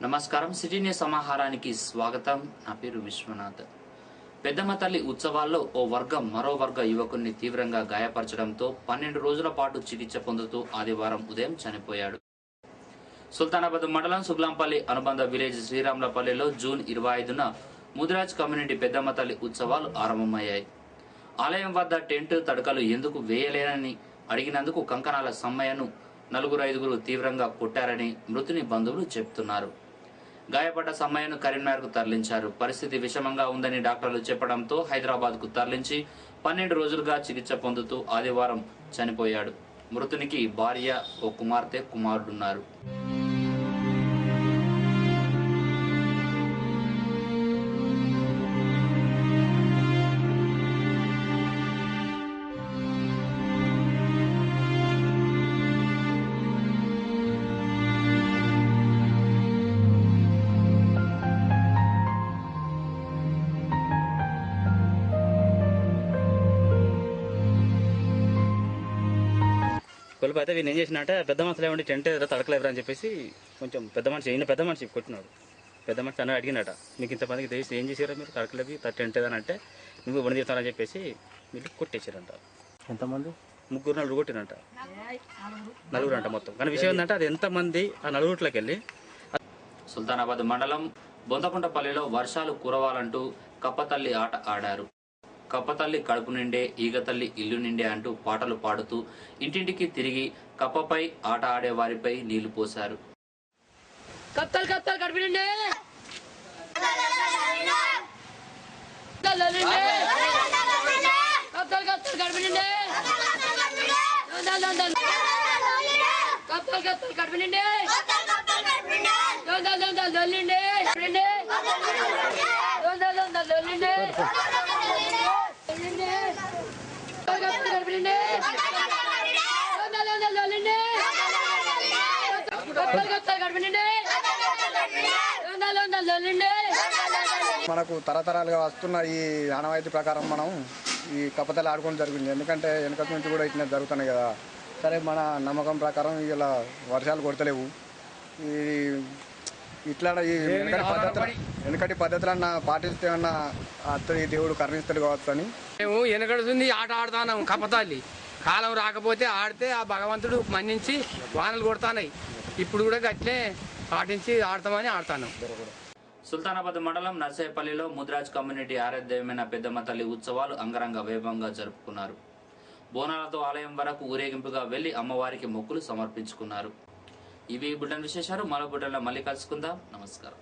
నమస్కారం. City news సమాహారానికి స్వాగతం. నా పేరు విశ్వనాథ్. పెద్దమ్మ తల్లి ఉత్సవాల్లో ఓ వర్గం మరో వర్గ యువకుడిని తీవ్రంగా గాయపరచడంతో 12 రోజుల పాటు చికిత్స పొందుతూ ఆదివారం ఉదయం చనిపోయాడు. సుల్తానాబాద్ మండలం సుగ్లాంపల్లి అనుబంధ విలేజ్ శ్రీరాములపల్లిలో జూన్ 25న ముదిరాజ్ కమ్యూనిటీ పెద్దమ్మ తల్లి ఉత్సవాలు ఆరంభమయ్యాయి. ఆలయం వద్ద టెంట్ తడకలు ఎందుకు వేయలేనని అడిగినందుకు కంకణాల సమ్మయ్యను 4-5 తీవ్రంగా కొట్టారని మృతుని బంధువులు చెబుతున్నారు. గాయపడ్డ సమ్మయ్యను కరీంనగర్కు తరలించారు. పరిస్థితి విషమంగా ఉందని డాక్టర్లు చెప్పడంతో హైదరాబాద్కు తరలించి 12 రోజులుగా చికిత్స పొందుతూ ఆదివారం చనిపోయాడు. మృతునికి భార్య, ఓ కుమార్తె, కుమారుడున్నారు. కొలుపు అయితే వీళ్ళు ఏం చేసినట్టే పెద్ద మనుషులు ఏమంటే టెంట్ ఏదో తడకలేవరా అని చెప్పేసి కొంచెం పెద్ద మనిషి కొట్టినాడు. పెద్ద మనిషి అన్న అడిగినట, మీకు ఇంతమందికి తెలిసి ఏం చేసారా మీరు తడకలేవి టెంట్ ఏదని అంటే నువ్వు ఇవ్వని తీస్తానని చెప్పేసి వీళ్ళు కొట్టేసారంట. ఎంతమంది? 3-4 కొట్టినంట. 4 అంట మొత్తం. కానీ విషయం ఏంటంటే అది ఎంతమంది ఆ 4 వెళ్ళి. సుల్తానాబాద్ మండలం బొంతకుంటపల్లిలో వర్షాలు కురవాలంటూ కప్పతల్లి ఆట ఆడారు. కప్పతల్లి కడుపు నిండే, ఈగతల్లి ఇల్లు నిండే అంటూ పాటలు పాడుతూ ఇంటింటికి తిరిగి కప్పపై ఆట ఆడే వారిపై నీళ్లు పోశారు. మనకు తరతరాలుగా వస్తున్న ఈ ఆనవాయితీ ప్రకారం మనం ఈ కప్పతల్లి ఆడుకోవడం జరిగింది. ఎందుకంటే వెనక నుంచి కూడా ఇట్లా జరుగుతున్నాయి కదా. సరే, మన నమ్మకం ప్రకారం ఇలా వర్షాలు కొడతలేవు. ఈ ఇట్లా ఈ వెనకటి పద్ధతులన్నా పాటిస్తే అన్న అత్తడి దేవుడు కరుణిస్తాడు కావచ్చు అని మేము వెనకడుతుంది ఆట ఆడుతున్నాం. కప్పతల్లి కాలం రాకపోతే ఆడితే ఆ భగవంతుడు మన్నించి వానలు కొడతాయి. ఇప్పుడు కూడా గట్లే పాటించి ఆడతామని ఆడుతున్నాం. సుల్తానాబాద్ మండలం నర్సేపల్లిలో ముదిరాజ్ కమ్యూనిటీ ఆరాధ్యమైన పెద్దమ్మ తల్లి ఉత్సవాలు అంగరంగ వైభవంగా జరుపుకున్నారు. బోనాలతో ఆలయం వరకు ఊరేగింపుగా వెళ్లి అమ్మవారికి మొక్కులు సమర్పించుకున్నారు. ఇవి బులెటిన్ విశేషాలు. మరో బులెటిన్లో మళ్ళీ కలుసుకుందాం. నమస్కారం.